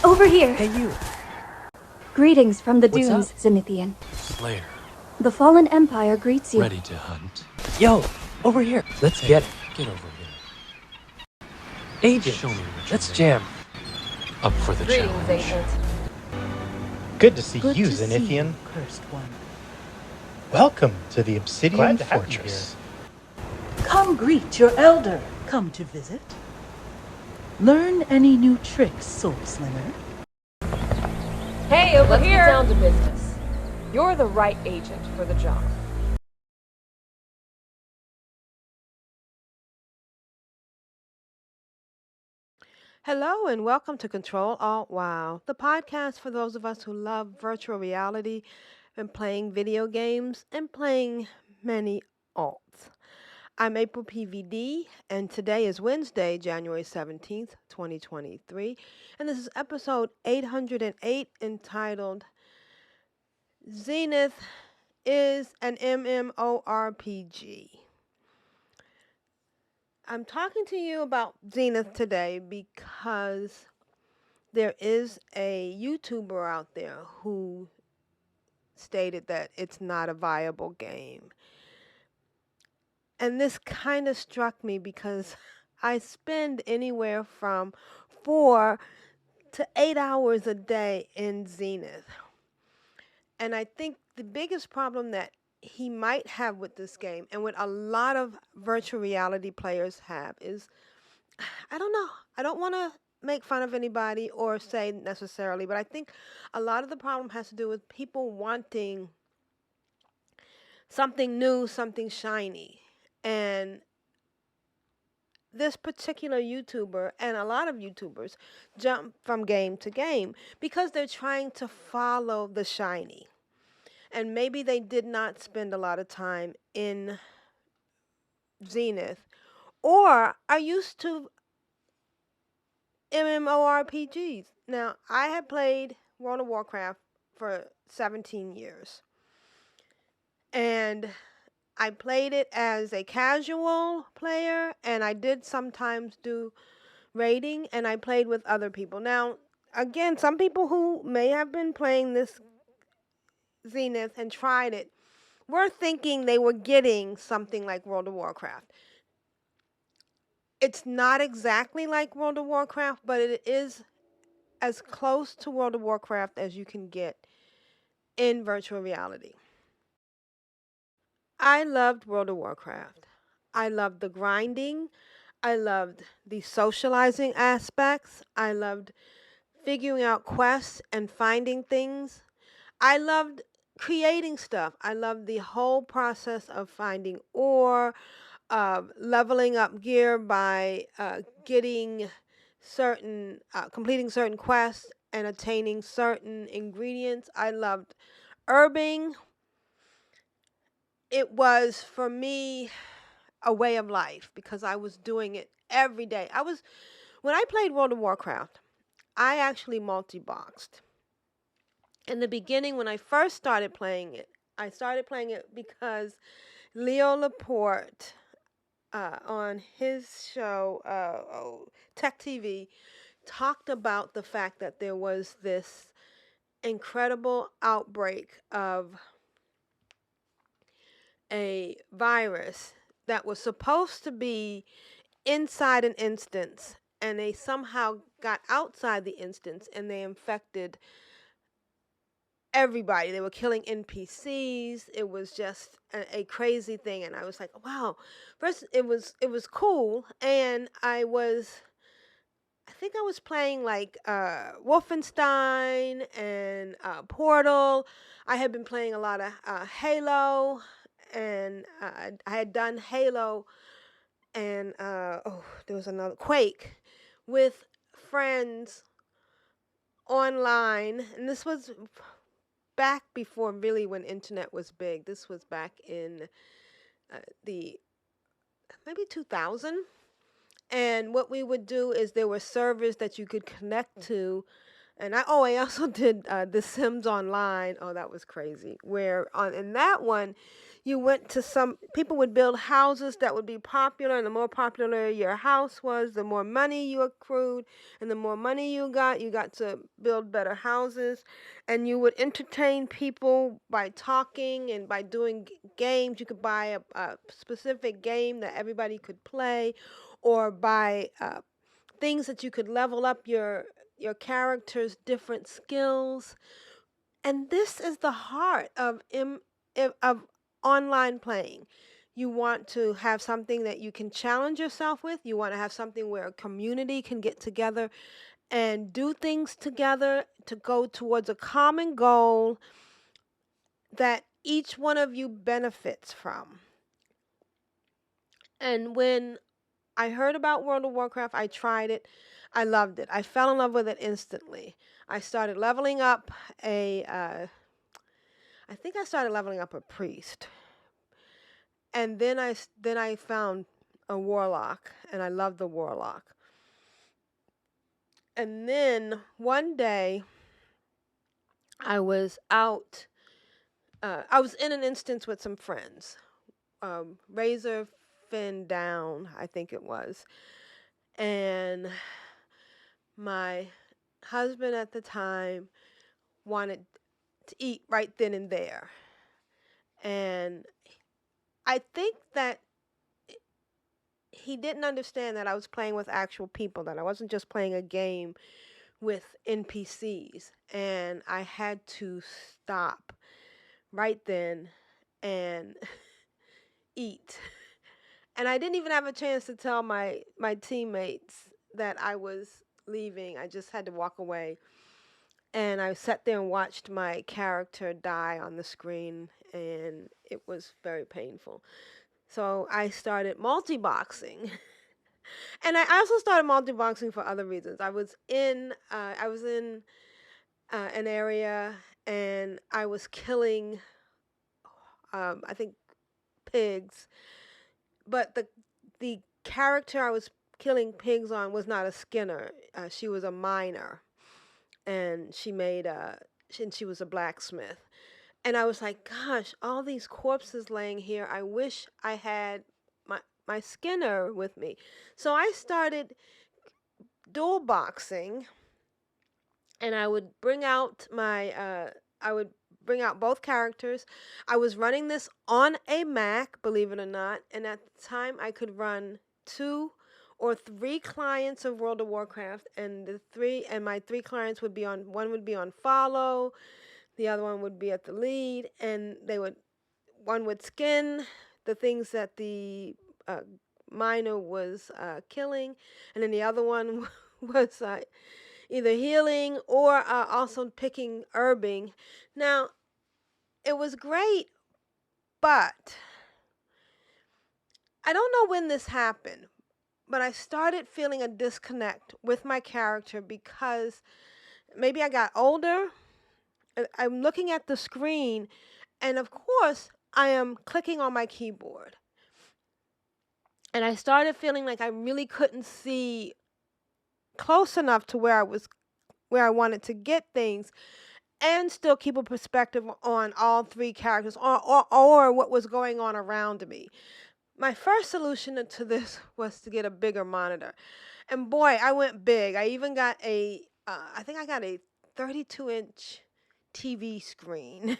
Over here! Hey, you! Greetings from the What's dunes, up? Zenithian. Slayer, The fallen empire greets you. ready to hunt. Yo! Over here! Let's get it. Get over here. Agent! Show me what Let's you're jam. Up for the Greetings, challenge. Agent. Good to see Good you, to see Zenithian. you, cursed one. Welcome to the Obsidian Glad to have you Fortress. Come greet your elder. Come to visit. Learn any new tricks, Soul Slinger. Hey, over here! Let's get down to business. You're the right agent for the job. Hello and welcome to Control Alt Wow, the podcast for those of us who love virtual reality and playing video games and playing many alts. I'm AprilPvd and today is Wednesday, January 17th, 2023, and this is episode 808 entitled Zenith is an MMORPG. I'm talking to you about Zenith today because there is a YouTuber out there who stated that it's not a viable game. And this kind of struck me because I spend anywhere from 4 to 8 hours a day in Zenith. And I think the biggest problem that he might have with this game, and what a lot of virtual reality players have, is I don't know. I don't want to make fun of anybody or say necessarily, but I think a lot of the problem has to do with people wanting something new, something shiny. And this particular YouTuber and a lot of YouTubers jump from game to game because they're trying to follow the shiny. And maybe they did not spend a lot of time in Zenith or are used to MMORPGs. Now, I have played World of Warcraft for 17 years. And I played it as a casual player, and I did sometimes do raiding, and I played with other people. Now, again, some people who may have been playing this Zenith and tried it were thinking they were getting something like World of Warcraft. It's not exactly like World of Warcraft, but it is as close to World of Warcraft as you can get in virtual reality. I loved World of Warcraft. I loved the grinding. I loved the socializing aspects. I loved figuring out quests and finding things. I loved creating stuff. I loved the whole process of finding ore, leveling up gear by getting completing certain quests and attaining certain ingredients. I loved herbing. It was, for me, a way of life because I was doing it every day. When I played World of Warcraft, I actually multi-boxed. In the beginning, when I first started playing it, I started playing it because Leo Laporte on his show, Tech TV, talked about the fact that there was this incredible outbreak of a virus that was supposed to be inside an instance, and they somehow got outside the instance and they infected everybody. They were killing NPCs. It was just a crazy thing, and I was like, wow. First, it was cool, and I think I was playing like Wolfenstein and Portal. I had been playing a lot of Halo, and I had done Halo and there was another Quake with friends online, and this was back before really when internet was big. This was back in the maybe 2000. And what we would do is there were servers that you could connect to, And I also did The Sims Online. Oh, that was crazy. Where in that one, you went to some people would build houses that would be popular, and the more popular your house was, the more money you accrued, and the more money you got to build better houses, and you would entertain people by talking and by doing games. You could buy a specific game that everybody could play, or buy things that you could level up your character's different skills. And this is the heart of online playing. You want to have something that you can challenge yourself with. You want to have something where a community can get together and do things together to go towards a common goal that each one of you benefits from. And when I heard about World of Warcraft, I tried it. I loved it. I fell in love with it instantly. I started leveling up I think I started leveling up a priest. And then I found a warlock, and I loved the warlock. And then one day I was out I was in an instance with some friends. Razor Fin Down, I think it was. And my husband at the time wanted to eat right then and there. And I think that he didn't understand that I was playing with actual people, that I wasn't just playing a game with NPCs. And I had to stop right then and eat. And I didn't even have a chance to tell my teammates that I was leaving. I just had to walk away. And I sat there and watched my character die on the screen, and it was very painful. So I started multi-boxing. And I also started multi-boxing for other reasons. I was in an area, and I was killing, I think, pigs. But the character I was killing pigs on was not a skinner. She was a miner. And she was a blacksmith. And I was like, gosh, all these corpses laying here. I wish I had my skinner with me. So I started dual boxing, and I would bring out both characters. I was running this on a Mac, believe it or not, and at the time I could run 2 or 3 clients of World of Warcraft, and my 3 clients would be on, one would be on follow, the other one would be at the lead, and one would skin the things that the miner was killing, and then the other one was either healing or also picking herbing. Now, it was great, but I don't know when this happened, but I started feeling a disconnect with my character because maybe I got older. I'm looking at the screen, and of course, I am clicking on my keyboard. And I started feeling like I really couldn't see close enough to where I wanted to get things, and still keep a perspective on all 3 characters or what was going on around me. My first solution to this was to get a bigger monitor. And boy, I went big. I even got I think I got a 32-inch TV screen.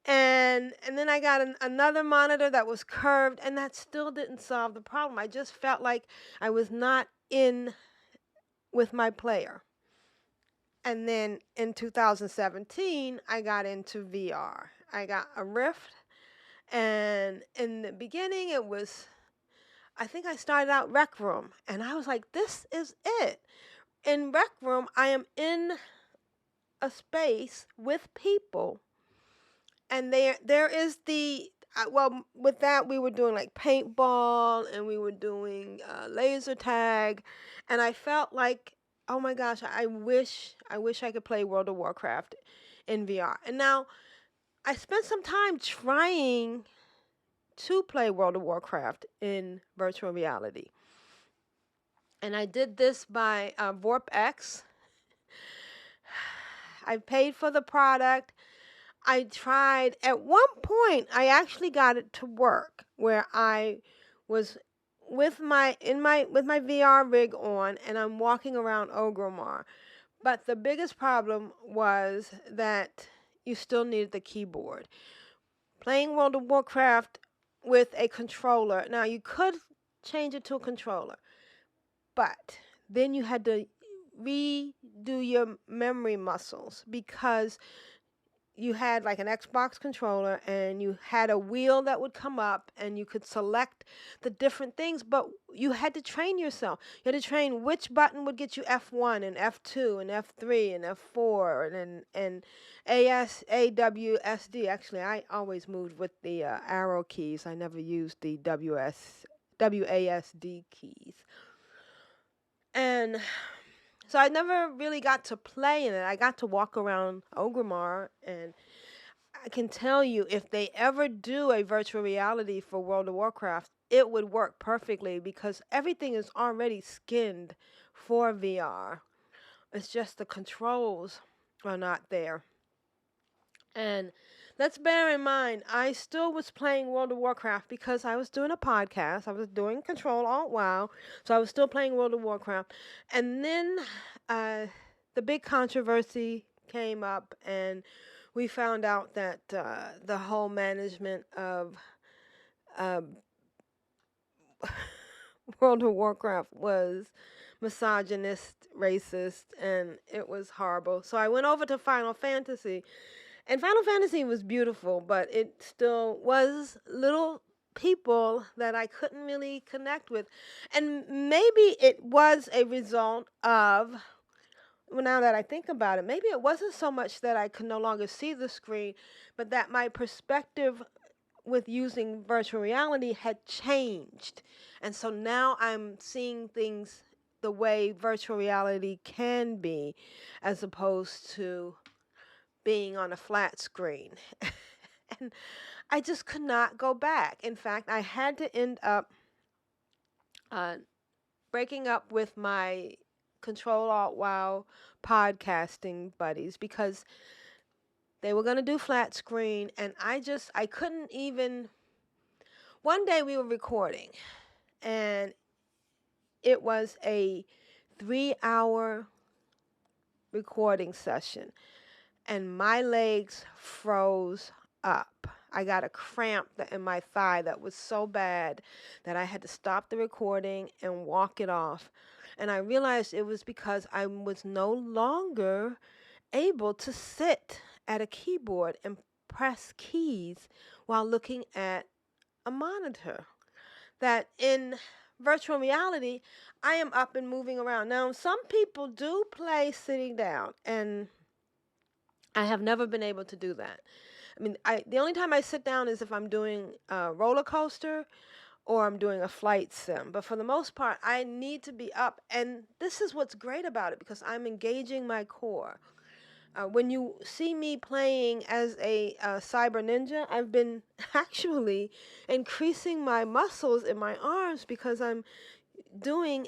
and then I got another monitor that was curved, and that still didn't solve the problem. I just felt like I was not in with my player. And then in 2017, I got into VR. I got a Rift. And in the beginning, I think I started out Rec Room, and I was like, this is it. In Rec Room, I am in a space with people, and there is with that, we were doing like paintball, and we were doing laser tag, and I felt like, oh my gosh, I wish I could play World of Warcraft in VR. And now, I spent some time trying to play World of Warcraft in virtual reality. And I did this by VorpX. I paid for the product. I tried at one point I actually got it to work where I was with my VR rig on and I'm walking around Ogromar. But the biggest problem was that you still needed the keyboard. Playing World of Warcraft with a controller. Now you could change it to a controller, but then you had to redo your memory muscles because you had like an Xbox controller and you had a wheel that would come up and you could select the different things, but you had to train yourself. You had to train which button would get you F1 and F2 and F3 and F4 and AWSD. Actually, I always moved with the arrow keys. I never used the WASD keys. And so I never really got to play in it. I got to walk around Ogromar, and I can tell you if they ever do a virtual reality for World of Warcraft, it would work perfectly because everything is already skinned for VR. It's just the controls are not there. And let's bear in mind, I still was playing World of Warcraft because I was doing a podcast. I was doing Ctrl Alt WoW, so I was still playing World of Warcraft. And then the big controversy came up, and we found out that the whole management of World of Warcraft was misogynist, racist, and it was horrible. So I went over to Final Fantasy. And Final Fantasy was beautiful, but it still was little people that I couldn't really connect with. And maybe it was a result of, well, now that I think about it, maybe it wasn't so much that I could no longer see the screen, but that my perspective with using virtual reality had changed. And so now I'm seeing things the way virtual reality can be, as opposed to being on a flat screen. And I just could not go back. In fact, I had to end up breaking up with my Ctrl Alt WoW podcasting buddies because they were going to do flat screen, and I couldn't even. One day we were recording, and it was a 3-hour recording session. And my legs froze up. I got a cramp in my thigh that was so bad that I had to stop the recording and walk it off. And I realized it was because I was no longer able to sit at a keyboard and press keys while looking at a monitor. That in virtual reality, I am up and moving around. Now, some people do play sitting down, and I have never been able to do that. I mean, the only time I sit down is if I'm doing a roller coaster or I'm doing a flight sim. But for the most part, I need to be up. And this is what's great about it because I'm engaging my core. When you see me playing as a cyber ninja, I've been actually increasing my muscles in my arms because I'm doing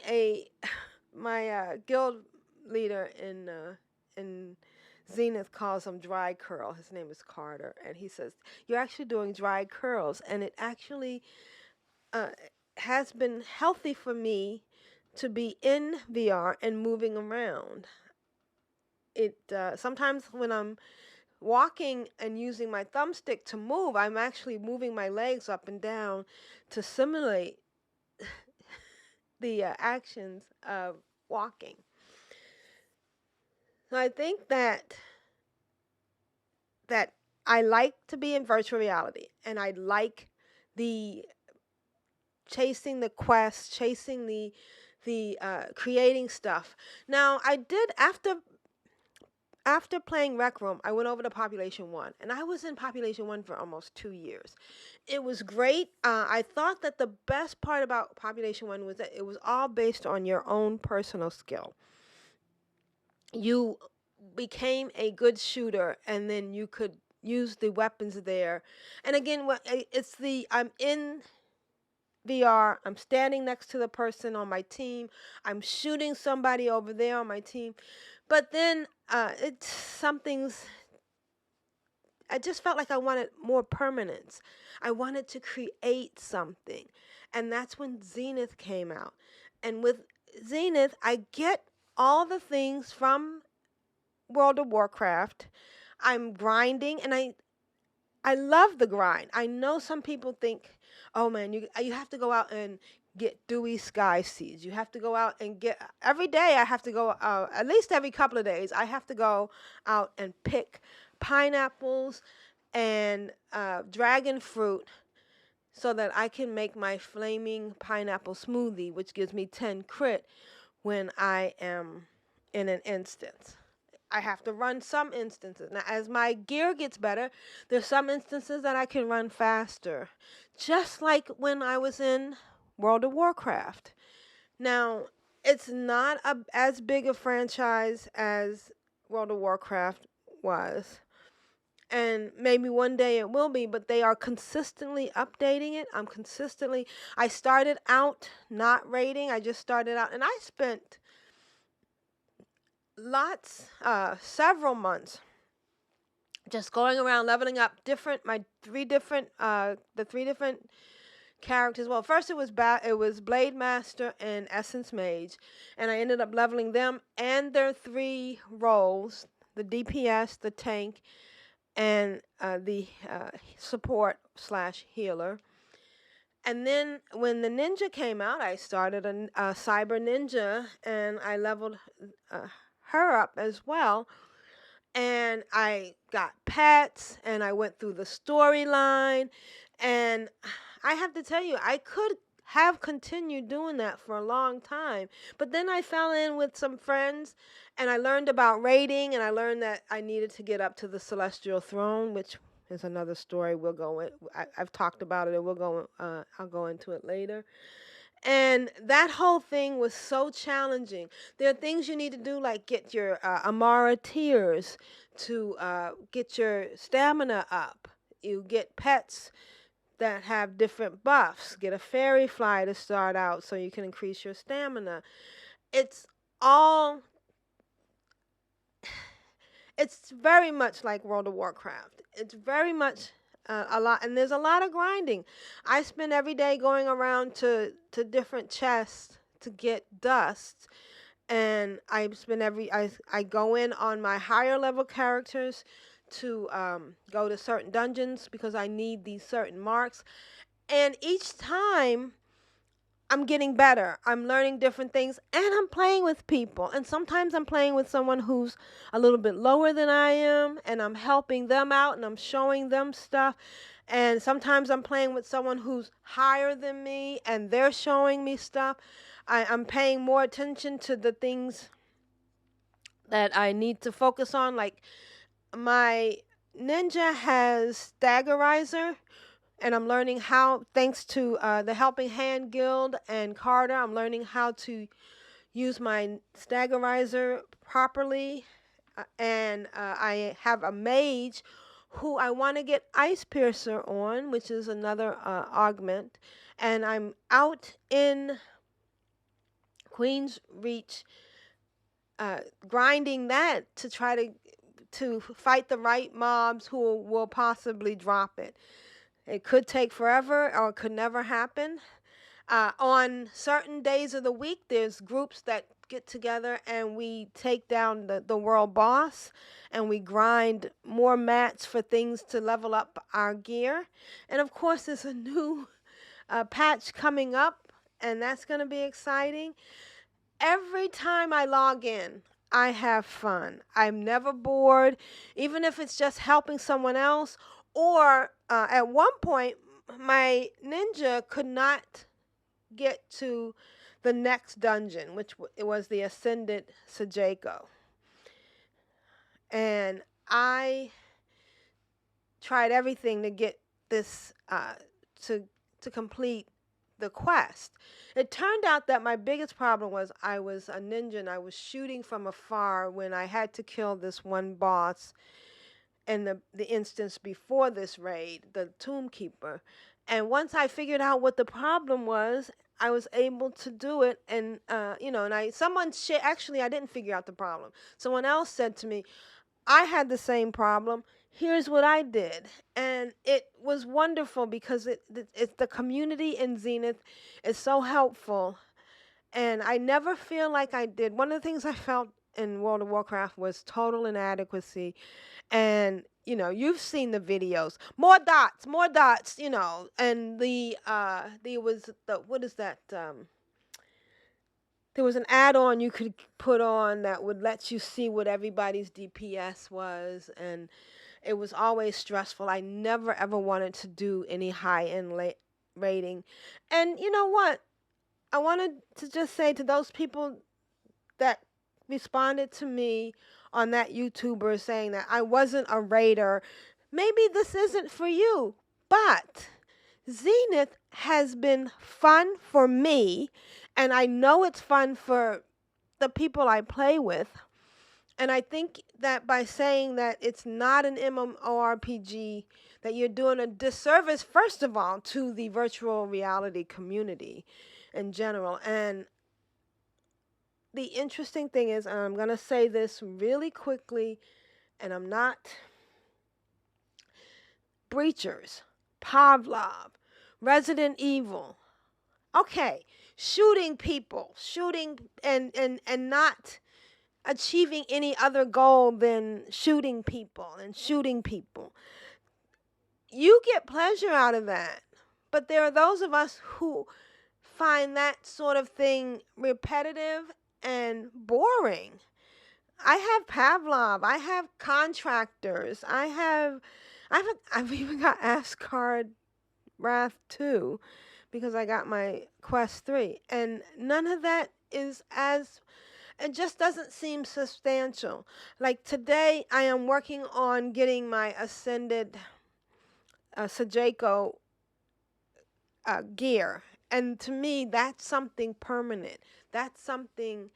my guild leader in Zenith calls him dry curl. His name is Carter, and he says, you're actually doing dry curls, and it actually has been healthy for me to be in VR and moving around. It sometimes when I'm walking and using my thumbstick to move, I'm actually moving my legs up and down to simulate the actions of walking. So I think that I like to be in virtual reality, and I like the chasing the quest, chasing the creating stuff. Now, I did after playing Rec Room, I went over to Population 1, and I was in Population 1 for almost 2 years. It was great. I thought that the best part about Population 1 was that it was all based on your own personal skill. You became a good shooter, and then you could use the weapons there. And again, I'm in VR, I'm standing next to the person on my team, I'm shooting somebody over there on my team, But then it's something's. I just felt like I wanted more permanence. I wanted to create something, and that's when Zenith came out. And with Zenith, I get all the things from World of Warcraft. I'm grinding, and I love the grind. I know some people think, oh man, you have to go out and get dewy sky seeds. You have to go out and get every day. I have to go at least every couple of days. I have to go out and pick pineapples and dragon fruit so that I can make my flaming pineapple smoothie, which gives me 10 crit when I am in an instance. I have to run some instances. Now, as my gear gets better, there's some instances that I can run faster, just like when I was in World of Warcraft. Now, it's not as big a franchise as World of Warcraft was, and maybe one day it will be, but they are consistently updating it. I started out not raiding. I just started out, and I spent several months just going around leveling up the three different characters. Well, first it was Blade Master and Essence Mage, and I ended up leveling them and their 3 roles: the DPS, the tank, and the support/healer. And then when the ninja came out, I started a cyber ninja, and I leveled her up as well. And I got pets, and I went through the storyline, and I have to tell you, I could have continued doing that for a long time, but then I fell in with some friends, and I learned about raiding, and I learned that I needed to get up to the Celestial Throne, which is another story. We'll go in. I've talked about it, and I'll go into it later. And that whole thing was so challenging. There are things you need to do, like get your Amara tears to get your stamina up. You get pets that have different buffs. Get a fairy fly to start out so you can increase your stamina. It's very much like World of Warcraft. It's very much a lot, and there's a lot of grinding. I spend every day going around to different chests to get dust, and I go in on my higher level characters to go to certain dungeons because I need these certain marks, and each time I'm getting better. I'm learning different things, and I'm playing with people. And sometimes I'm playing with someone who's a little bit lower than I am, and I'm helping them out, and I'm showing them stuff. And sometimes I'm playing with someone who's higher than me, and they're showing me stuff. I'm paying more attention to the things that I need to focus on. Like, my ninja has Staggerizer, and I'm learning how, thanks to the Helping Hand Guild and Carter, I'm learning how to use my Staggerizer properly. And I have a mage who I want to get Ice Piercer on, which is another augment. And I'm out in Queen's Reach grinding that to try to fight the right mobs who will possibly drop it. It could take forever, or it could never happen. On certain days of the week, there's groups that get together and we take down the world boss, and we grind more mats for things to level up our gear. And of course, there's a new patch coming up, and that's going to be exciting. Every time I log in, I have fun. I'm never bored, even if it's just helping someone else. Or at one point, my ninja could not get to the next dungeon, which it was the Ascended Sajeko. And I tried everything to get this to complete the quest. It turned out that my biggest problem was I was a ninja, and I was shooting from afar when I had to kill this one boss in the instance before this raid, the Tomb Keeper. And once I figured out what the problem was, I was able to do it, and actually I didn't figure out the problem. Someone else said to me, I had the same problem. Here's what I did, and it was wonderful because it's the community in Zenith is so helpful, and I never feel like I did. One of the things I felt in World of Warcraft was total inadequacy, and you've seen the videos, more dots, and there was what is that? There was an add-on you could put on that would let you see what everybody's DPS was, and it was always stressful. I never ever wanted to do any high-end rating. And you know what? I wanted to just say to those people that responded to me on that YouTuber saying that I wasn't a raider, maybe this isn't for you, but Zenith has been fun for me, and I know it's fun for the people I play with. And I think that by saying that it's not an MMORPG, that you're doing a disservice, first of all, to the virtual reality community in general. And the interesting thing is, and I'm going to say this really quickly, and I'm not, Breachers, Pavlov, Resident Evil, okay, shooting people, and not achieving any other goal than shooting people. You get pleasure out of that. But there are those of us who find that sort of thing repetitive and boring. I have Pavlov, I have contractors, I've even got Asgard Wrath 2 because I got my Quest 3, and none of that is it just doesn't seem substantial. Like today, I am working on getting my Ascended Sajeko gear, and to me, that's something permanent. That's something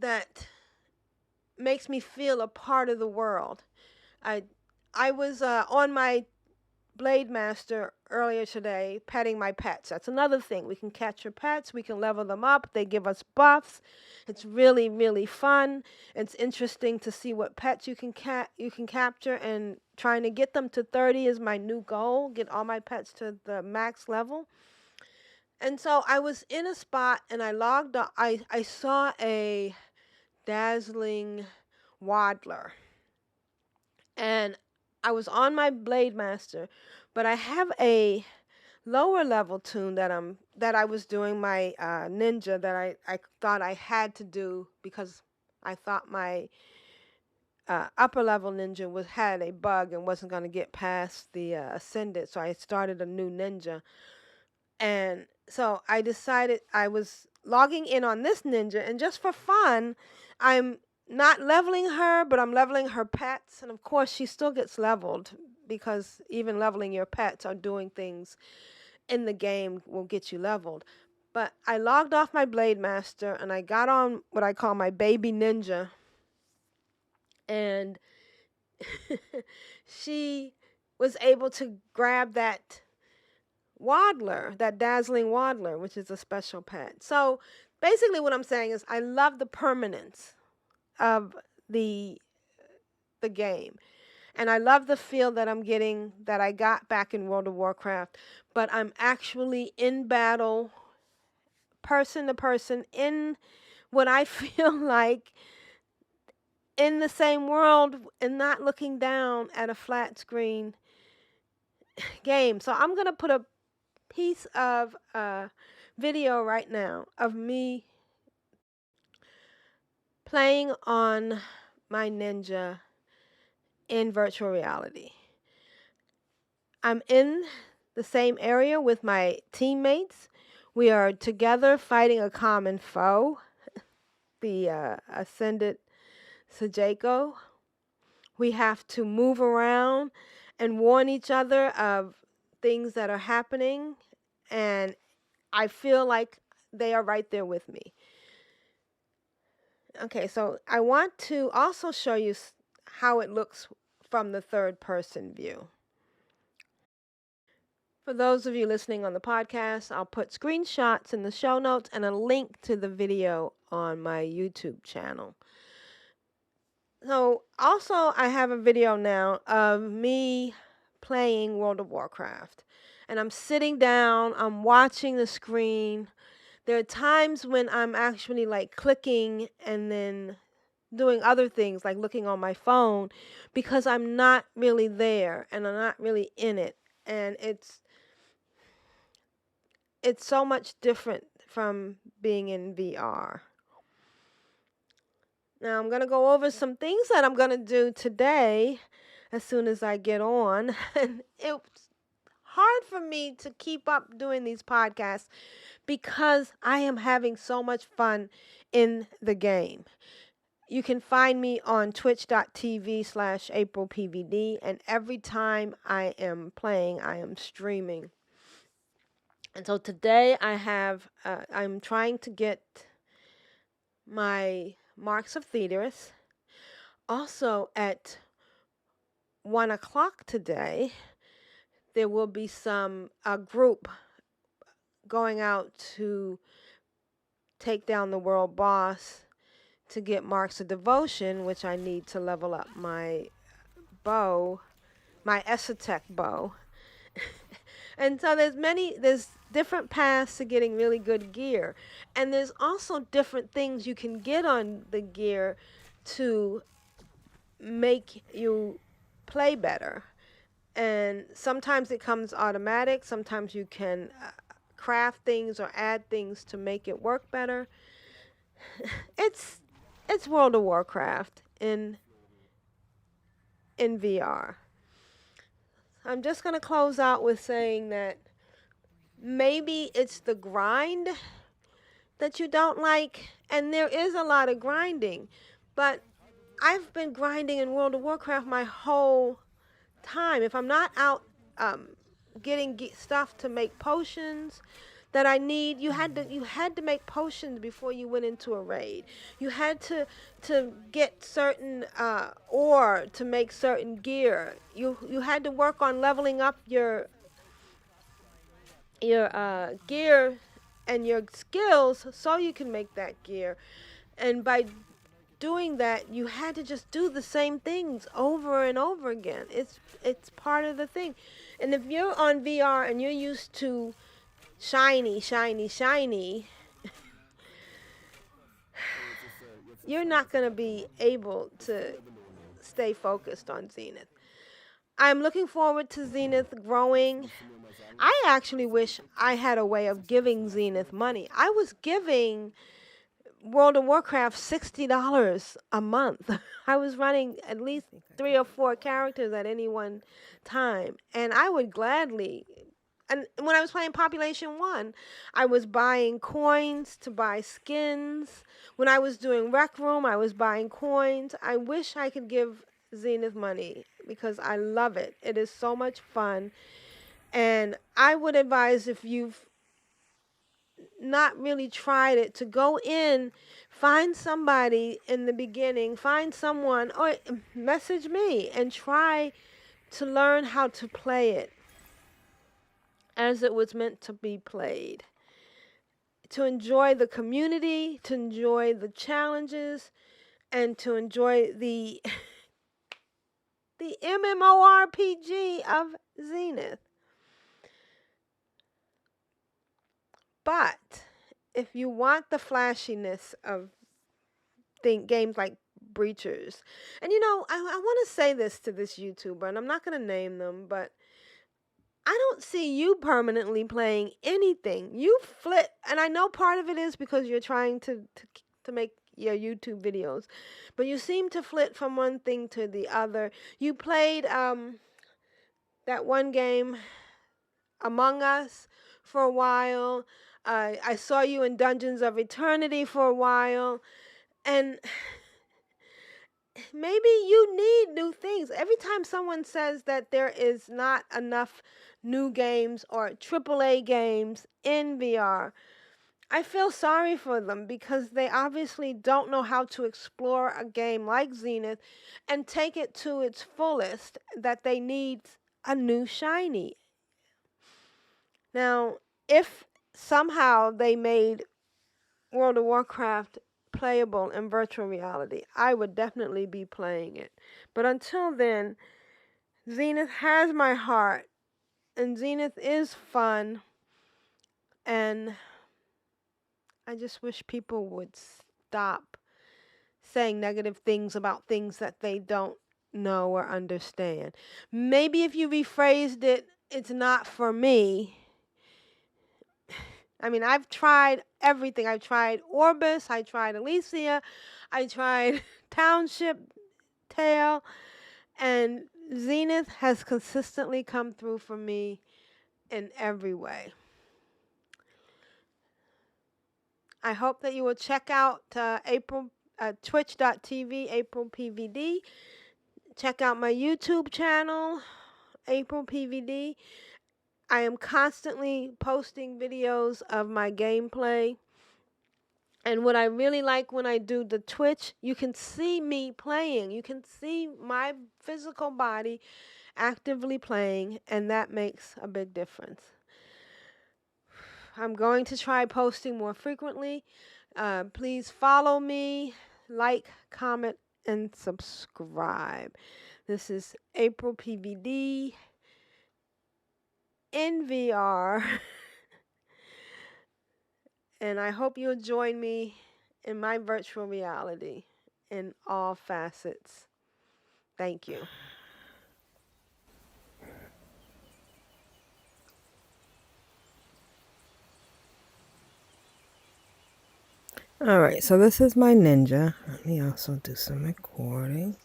that makes me feel a part of the world. I was on my Blade Master earlier today, petting my pets. That's another thing. We can catch your pets. We can level them up. They give us buffs. It's really, really fun. It's interesting to see what pets you can capture, and trying to get them to 30 is my new goal. Get all my pets to the max level. And so I was in a spot, and I logged up. I saw a dazzling waddler, and I was on my Blade Master, but I have a lower level tune that I was doing my ninja that I thought I had to do because I thought my upper level ninja had a bug and wasn't going to get past the Ascended, so I started a new ninja. And so I decided I was logging in on this ninja, and just for fun, I'm not leveling her, but I'm leveling her pets. And of course, she still gets leveled because even leveling your pets or doing things in the game will get you leveled. But I logged off my Blade Master, and I got on what I call my baby ninja. And she was able to grab that waddler, that dazzling waddler, which is a special pet. So basically what I'm saying is I love the permanence of the game, and I love the feel that I'm getting, that I got back in World of Warcraft, but I'm actually in battle, person to person, in what I feel like in the same world, and not looking down at a flat screen game. So I'm gonna put a piece of video right now of me playing on my ninja in virtual reality. I'm in the same area with my teammates. We are together fighting a common foe, the Ascended Sajeko. We have to move around and warn each other of things that are happening, and I feel like they are right there with me. Okay, so I want to also show you how it looks from the third person view. For those of you listening on the podcast, I'll put screenshots in the show notes and a link to the video on my YouTube channel. So also I have a video now of me playing World of Warcraft. And I'm sitting down, I'm watching the screen. There are times when I'm actually like clicking and then doing other things like looking on my phone because I'm not really there and I'm not really in it. And it's so much different from being in VR. Now I'm going to go over some things that I'm going to do today as soon as I get on. And it's hard for me to keep up doing these podcasts because I am having so much fun in the game. You can find me on twitch.tv/AprilPvd, and every time I am playing, I am streaming. And so today I'm trying to get my Marks of Thetis. Also at 1 o'clock today, there will be a group going out to take down the world boss to get Marks of Devotion, which I need to level up my bow, my Esoteric bow. And so there's different paths to getting really good gear. And there's also different things you can get on the gear to make you play better. And sometimes it comes automatic. Sometimes you can craft things or add things to make it work better. It's World of Warcraft in VR. I'm just going to close out with saying that maybe it's the grind that you don't like, and there is a lot of grinding, but I've been grinding in World of Warcraft my whole time. If I'm not out getting stuff to make potions that I need, you had to make potions before you went into a raid. You had to get certain ore to make certain gear. You had to work on leveling up your gear and your skills so you can make that gear. And by doing that, you had to just do the same things over and over again. It's part of the thing. And if you're on VR and you're used to shiny, you're not going to be able to stay focused on Zenith. I'm looking forward to Zenith growing. I actually wish I had a way of giving Zenith money. I was giving World of Warcraft $60 a month. I was running at least 3 or 4 characters at any one time, and I would gladly. And when I was playing Population 1, I was buying coins to buy skins. When I was doing Rec Room, I was buying coins. I wish I could give Zenith money because I love it. It is so much fun. And I would advise, if you've not really tried it, to go in, find somebody in the beginning, find someone, or message me and try to learn how to play it as it was meant to be played. To enjoy the community, to enjoy the challenges, and to enjoy the MMORPG of Zenith. But if you want the flashiness of games like Breachers, and I want to say this to this YouTuber, and I'm not going to name them, but I don't see you permanently playing anything. You flip, and I know part of it is because you're trying to make your YouTube videos, but you seem to flit from one thing to the other. You played that one game, Among Us, for a while. I saw you in Dungeons of Eternity for a while, and maybe you need new things. Every time someone says that there is not enough new games or AAA games in VR, I feel sorry for them because they obviously don't know how to explore a game like Zenith and take it to its fullest, that they need a new shiny. Now, if somehow they made World of Warcraft playable in virtual reality, I would definitely be playing it. But until then, Zenith has my heart, and Zenith is fun, and I just wish people would stop saying negative things about things that they don't know or understand. Maybe if you rephrased it, it's not for me. I mean, I've tried everything. I've tried Orbis, I tried Alicia, I tried Township, Tail, and Zenith has consistently come through for me in every way. I hope that you will check out twitch.tv, AprilPvd. Check out my YouTube channel, AprilPvD. I am constantly posting videos of my gameplay. And what I really like when I do the Twitch, you can see me playing. You can see my physical body actively playing, and that makes a big difference. I'm going to try posting more frequently. Please follow me, like, comment, and subscribe. This is AprilPvD in VR. And I hope you'll join me in my virtual reality in all facets. Thank you. Alright, so this is my ninja. Let me also do some recording.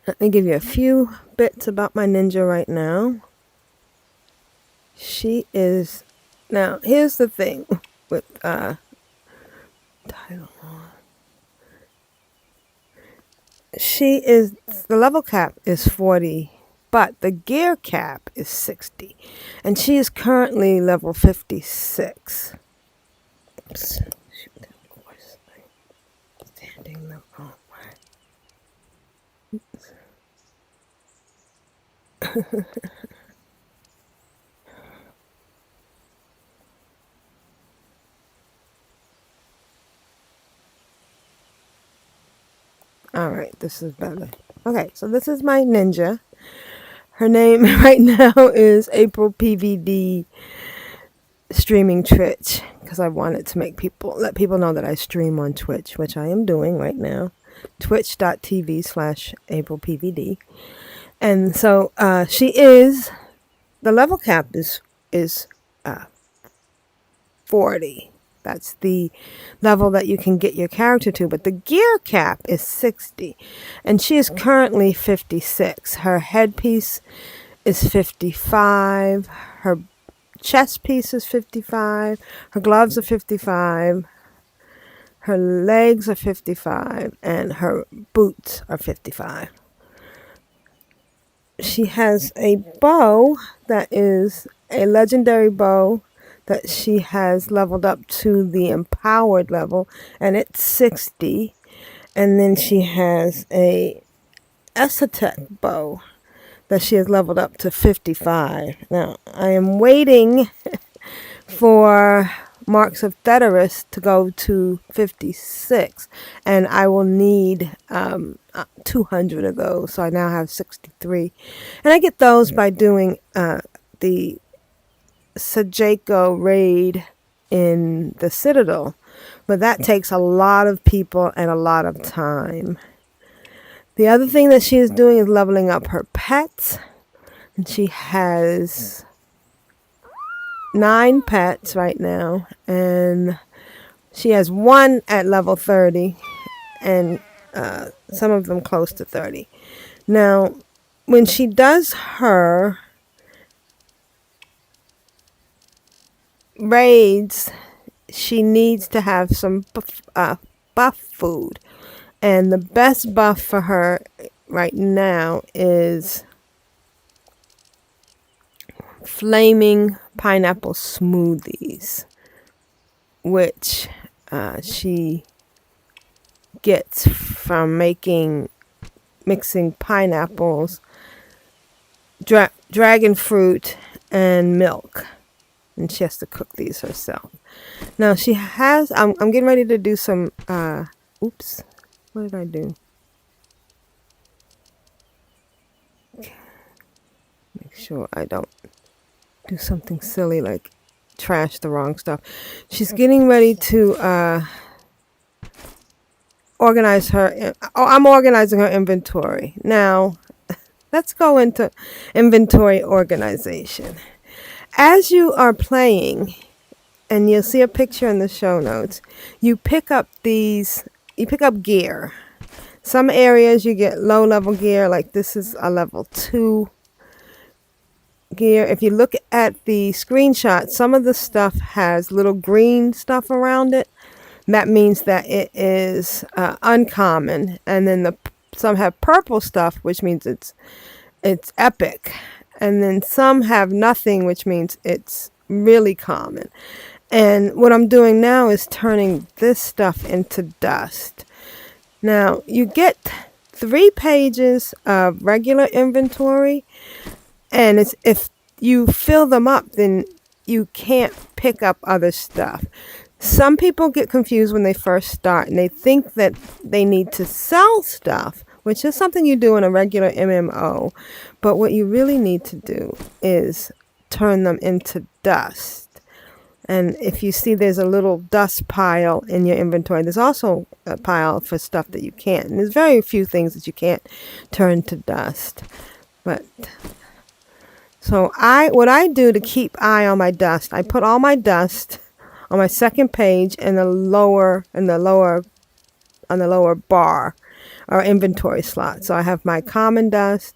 Let me give you a few bits about my ninja right now. She is... Now, here's the thing with title on. She is... The level cap is 40, but the gear cap is 60. And she is currently level 56. Oops. Shoot, that horse. Standing the wrong way. Alright, this is better. Okay, so this is my ninja. Her name right now is AprilPvD streaming Twitch, because I wanted to let people know that I stream on Twitch, which I am doing right now. Twitch.tv/AprilPvD. And so she is, the level cap is 40. That's the level that you can get your character to. But the gear cap is 60. And she is currently 56. Her headpiece is 55. Her chest piece is 55. Her gloves are 55. Her legs are 55. And her boots are 55. She has a bow that is a legendary bow that she has leveled up to the empowered level, and it's 60. And then she has a Esoteric bow that she has leveled up to 55. Now, I am waiting for Marks of Theterus to go to 56, and I will need 200 of those, so I now have 63. And I get those by doing the Sajako raid in the Citadel, but that takes a lot of people and a lot of time. The other thing that she is doing is leveling up her pets, and she has 9 pets right now, and she has 1 at level 30 and some of them close to 30. Now, when she does her raids, she needs to have some buff food, and the best buff for her right now is flaming pineapple smoothies, which she gets from mixing pineapples dragon fruit and milk. And she has to cook these herself. Now she has, I'm getting ready to do some, oops, what did I do? Make sure I don't do something silly like trash the wrong stuff. She's getting ready to organize her, I'm organizing her inventory. Now, let's go into inventory organization. As you are playing, and you'll see a picture in the show notes, you pick up gear. Some areas you get low level gear, like this is a level 2 gear. If you look at the screenshot, some of the stuff has little green stuff around it. That means that it is uncommon. And then some have purple stuff, which means it's epic. And then some have nothing, which means it's really common. And what I'm doing now is turning this stuff into dust. Now, you get 3 pages of regular inventory, and if you fill them up, then you can't pick up other stuff. Some people get confused when they first start, and they think that they need to sell stuff, which is something you do in a regular MMO. But what you really need to do is turn them into dust. And if you see there's a little dust pile in your inventory, there's also a pile for stuff that you can't. And there's very few things that you can't turn to dust. But so what I do to keep eye on my dust, I put all my dust on my second page in the lower bar or inventory slot. So I have my common dust,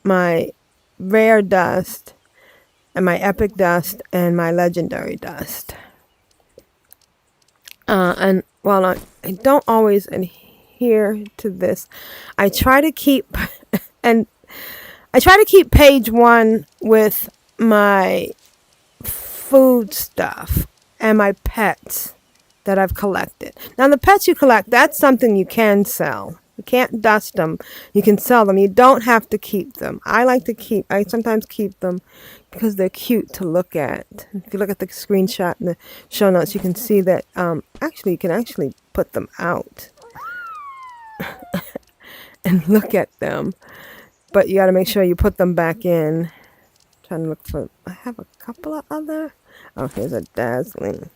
my rare dust, and my epic dust, and my legendary dust. And while I don't always adhere to this, I try to keep page 1 with my food stuff and my pets that I've collected. Now the pets you collect, that's something you can sell. You can't dust them. You can sell them. You don't have to keep them. I sometimes keep them because they're cute to look at. If you look at the screenshot in the show notes, you can see that actually you can actually put them out and look at them. But you got to make sure you put them back in. I'm trying to look for, I have a couple of other. Oh, here's a dazzling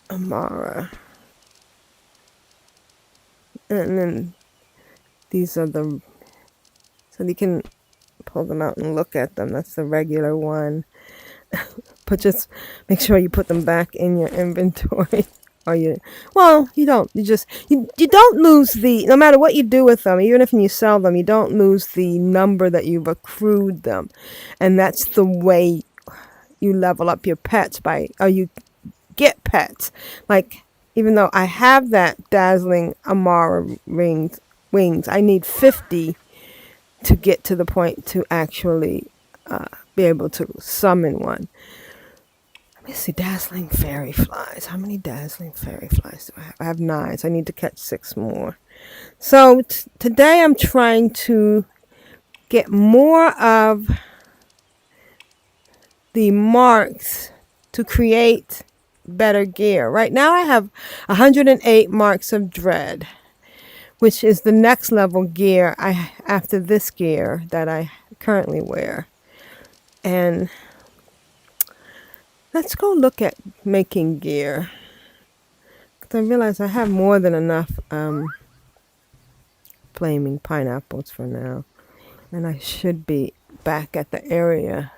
Amara. And then these are so you can pull them out and look at them. That's the regular one. But just make sure you put them back in your inventory. You don't lose no matter what you do with them, even if you sell them, you don't lose the number that you've accrued them. And that's the way you level up your pets you get pets. Like, even though I have that dazzling Amara wings, I need 50 to get to the point to actually be able to summon one. Let me see, dazzling fairy flies. How many dazzling fairy flies do I have? I have 9, so I need to catch 6 more. So today I'm trying to get more of the marks to create better gear. Right now I have 108 marks of dread, which is the next level gear after this gear that I currently wear. And let's go look at making gear, because I realize I have more than enough flaming pineapples for now, and I should be back at the area.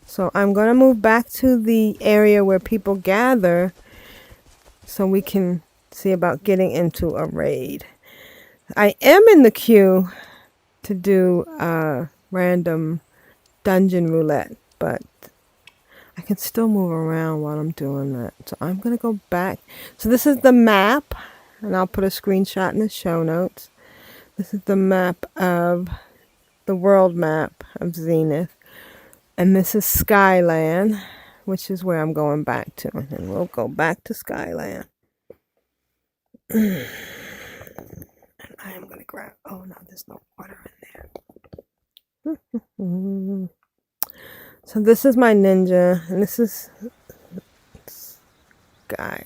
So I'm going to move back to the area where people gather so we can see about getting into a raid. I am in the queue to do a random dungeon roulette, but I can still move around while I'm doing that. So I'm going to go back. So this is the map, and I'll put a screenshot in the show notes. This is the map of the world map of Zenith. And this is Skyland, which is where I'm going back to. And we'll go back to Skyland. I am gonna grab. Oh no, there's no water in there. So this is my ninja, and this is Sky.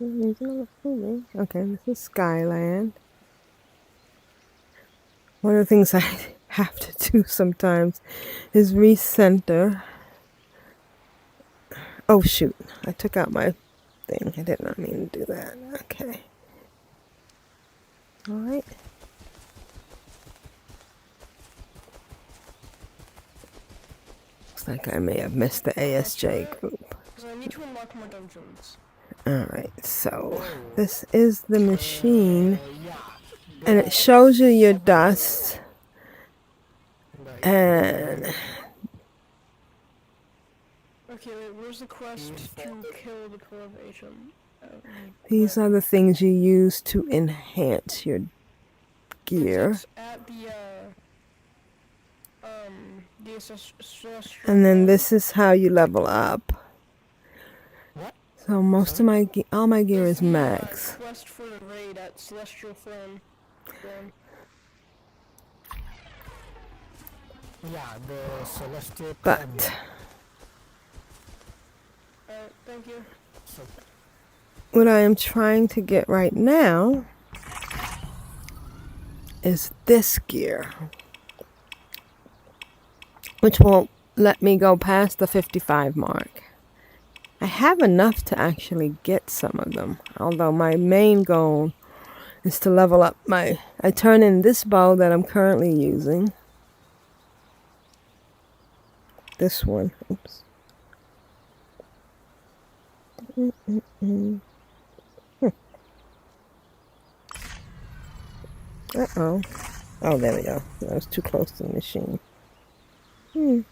Okay, this is Skyland. One of the things I have to do sometimes is recenter. Oh shoot, I took out my thing. I did not mean to do that. Okay. Alright. Looks like I may have missed the ASJ group. I need to unlock more dungeons. Alright, so this is the machine, and it shows you your dust, and Okay, wait, where's the quest to kill the prolongation? these are the things you use to enhance your gear. It's at the And then this is how you level up. So most of my all my gear is max. Quest for the raid at Celestial Flame. Yeah, the Celestial. But thank you. what I am trying to get right now is this gear, which won't let me go past the 55 mark. I have enough to actually get some of them, although my main goal is to level up my... I turn in this bow that I'm currently using. This one. Oops. Uh-oh. Oh, there we go. I was too close to the machine. I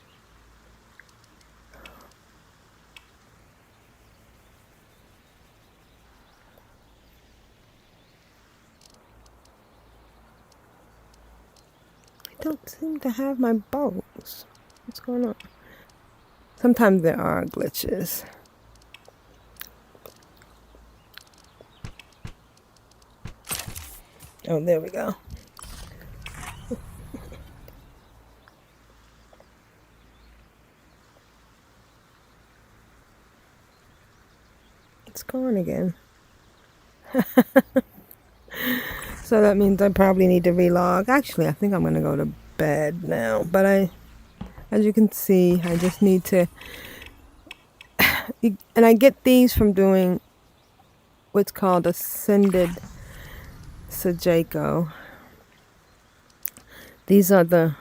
don't seem to have my bows. What's going on? Sometimes there are glitches. Oh, there we go. It's gone again. So that means I probably need to relog. Actually, I think I'm going to go to bed now. But as you can see, I just need to... And I get these from doing what's called Ascended Sajeko. These are the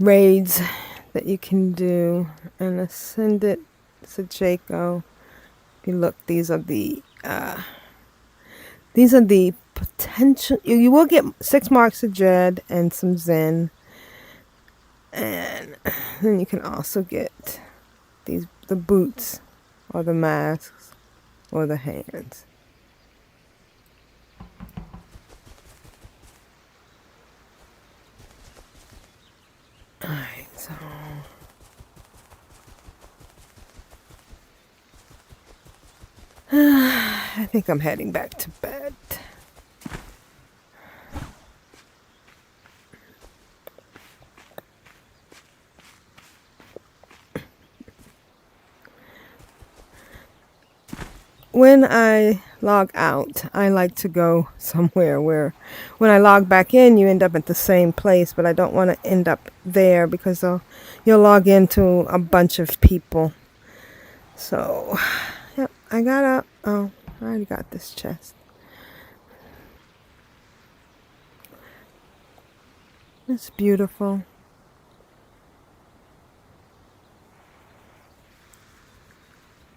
raids that you can do. And Ascended Sajeko, if you look, these are the potential. You will get 6 marks of Dread and some Zen, and then you can also get the boots or the masks or the hands. Alright, so I think I'm heading back to bed. When I log out, I like to go somewhere where when I log back in, you end up at the same place, but I don't want to end up there because you'll log into a bunch of people. So, yep, I got up. Oh, I already got this chest. It's beautiful.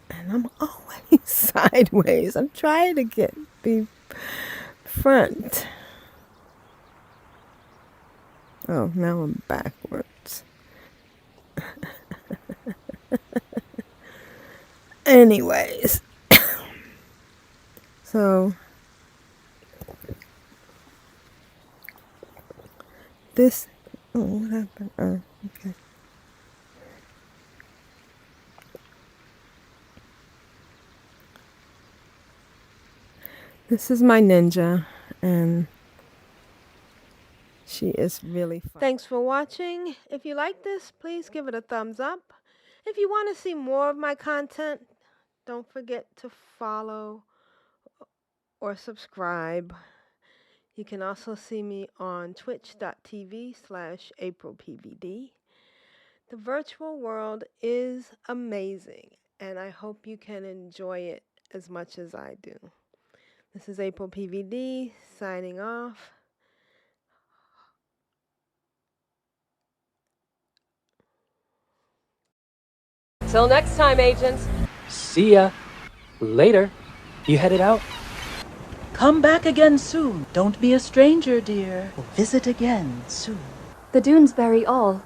And I'm always sideways. I'm trying to be front. Oh, now I'm backwards. Anyways. So this, oh, what happened? Oh, okay. This is my ninja, and She is really fun. Thanks for watching. If you like this, please give it a thumbs up. If you want to see more of my content, don't forget to follow or subscribe. You can also see me on twitch.tv/AprilPvd. The virtual world is amazing, and I hope you can enjoy it as much as I do. This is AprilPvd signing off. Till next time, agents. See ya. Later. You headed out? Come back again soon. Don't be a stranger, dear. Visit again soon. The dunes bury all,